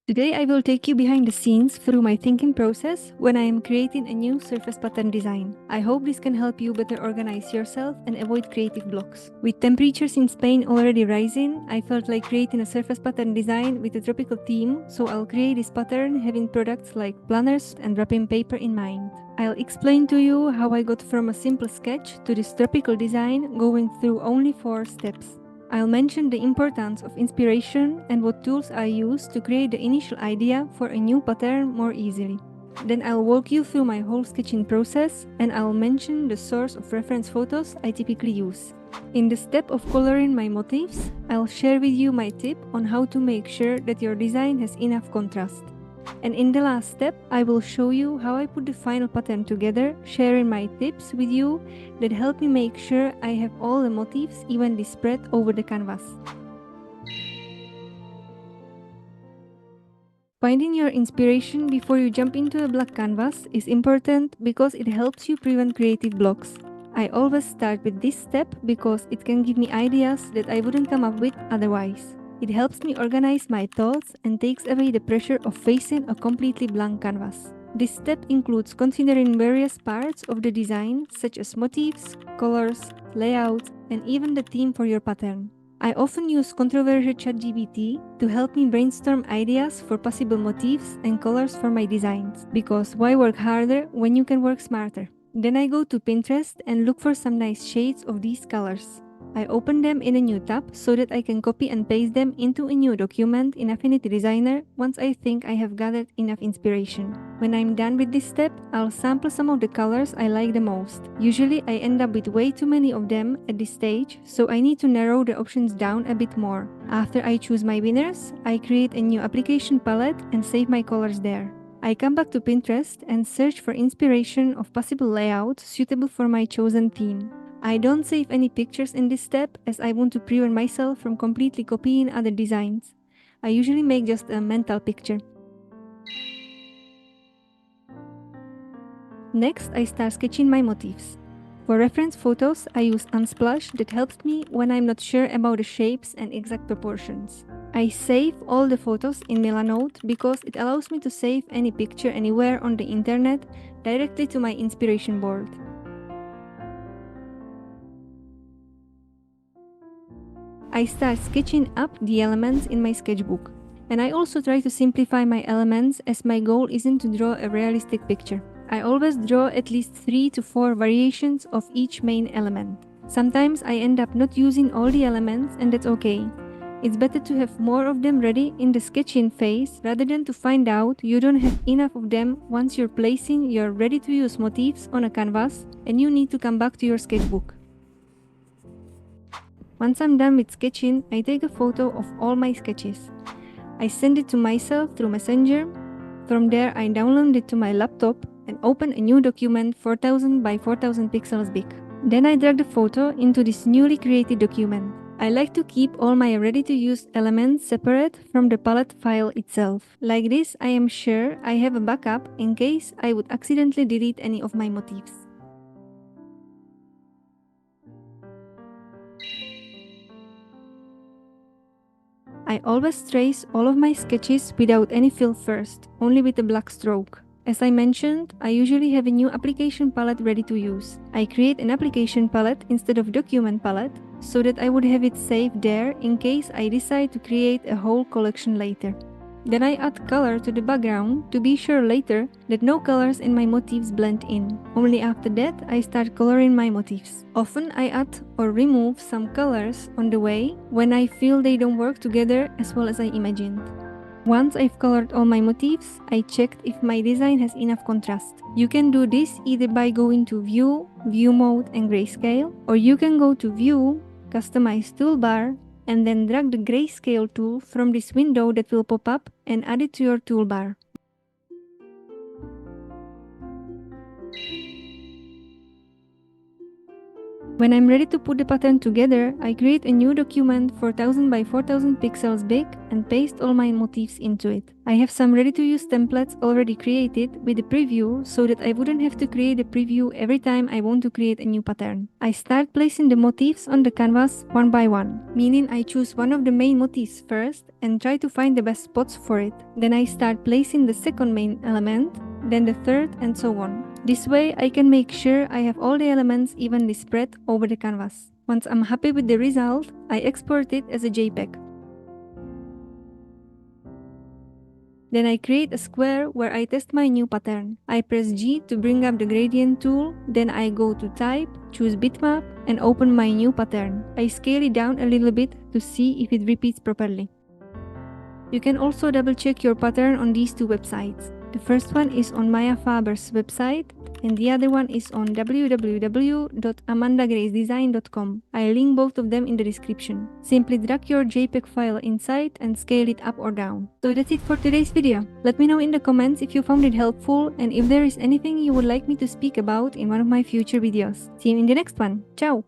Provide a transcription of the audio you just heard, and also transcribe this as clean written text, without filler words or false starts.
Today I will take you behind the scenes through my thinking process when I am creating a new surface pattern design. I hope this can help you better organize yourself and avoid creative blocks. With temperatures in Spain already rising, I felt like creating a surface pattern design with a tropical theme, so I'll create this pattern having products like planners and wrapping paper in mind. I'll explain to you how I got from a simple sketch to this tropical design going through only 4 steps. I'll mention the importance of inspiration and what tools I use to create the initial idea for a new pattern more easily. Then I'll walk you through my whole sketching process and I'll mention the source of reference photos I typically use. In the step of coloring my motifs, I'll share with you my tip on how to make sure that your design has enough contrast. And in the last step, I will show you how I put the final pattern together, sharing my tips with you that help me make sure I have all the motifs evenly spread over the canvas. Finding your inspiration before you jump into a black canvas is important because it helps you prevent creative blocks. I always start with this step because it can give me ideas that I wouldn't come up with otherwise. It helps me organize my thoughts and takes away the pressure of facing a completely blank canvas. This step includes considering various parts of the design, such as motifs, colors, layouts, and even the theme for your pattern. I often use controversial ChatGPT to help me brainstorm ideas for possible motifs and colors for my designs, because why work harder when you can work smarter? Then I go to Pinterest and look for some nice shades of these colors. I open them in a new tab so that I can copy and paste them into a new document in Affinity Designer once I think I have gathered enough inspiration. When I'm done with this step, I'll sample some of the colors I like the most. Usually I end up with way too many of them at this stage, so I need to narrow the options down a bit more. After I choose my winners, I create a new application palette and save my colors there. I come back to Pinterest and search for inspiration of possible layouts suitable for my chosen theme. I don't save any pictures in this step as I want to prevent myself from completely copying other designs. I usually make just a mental picture. Next, I start sketching my motifs. For reference photos, I use Unsplash that helps me when I'm not sure about the shapes and exact proportions. I save all the photos in Milanote because it allows me to save any picture anywhere on the internet directly to my inspiration board. I start sketching up the elements in my sketchbook. And I also try to simplify my elements as my goal isn't to draw a realistic picture. I always draw at least 3 to 4 variations of each main element. Sometimes I end up not using all the elements and that's okay. It's better to have more of them ready in the sketching phase rather than to find out you don't have enough of them once you're placing your ready-to-use motifs on a canvas and you need to come back to your sketchbook. Once I'm done with sketching, I take a photo of all my sketches. I send it to myself through Messenger. From there, I download it to my laptop and open a new document 4000 by 4000 pixels big. Then I drag the photo into this newly created document. I like to keep all my ready-to-use elements separate from the palette file itself. Like this, I am sure I have a backup in case I would accidentally delete any of my motifs. I always trace all of my sketches without any fill first, only with a black stroke. As I mentioned, I usually have a new application palette ready to use. I create an application palette instead of document palette so that I would have it saved there in case I decide to create a whole collection later. Then I add color to the background to be sure later that no colors in my motifs blend in. Only after that I start coloring my motifs. Often I add or remove some colors on the way when I feel they don't work together as well as I imagined. Once I've colored all my motifs, I checked if my design has enough contrast. You can do this either by going to View, View Mode and Grayscale, or you can go to View, Customize Toolbar, and then drag the Grayscale tool from this window that will pop up and add it to your toolbar. When I'm ready to put the pattern together, I create a new document 4000 by 4000 pixels big and paste all my motifs into it. I have some ready-to-use templates already created with a preview so that I wouldn't have to create a preview every time I want to create a new pattern. I start placing the motifs on the canvas one by one, meaning I choose one of the main motifs first and try to find the best spots for it. Then I start placing the second main element, then the third, and so on. This way I can make sure I have all the elements evenly spread over the canvas. Once I'm happy with the result, I export it as a JPEG. Then I create a square where I test my new pattern. I press G to bring up the gradient tool, then I go to Type, choose Bitmap, and open my new pattern. I scale it down a little bit to see if it repeats properly. You can also double check your pattern on these two websites. The first one is on Maya Faber's website, and the other one is on www.amandagracedesign.com. I'll link both of them in the description. Simply drag your JPEG file inside and scale it up or down. So that's it for today's video. Let me know in the comments if you found it helpful and if there is anything you would like me to speak about in one of my future videos. See you in the next one. Ciao!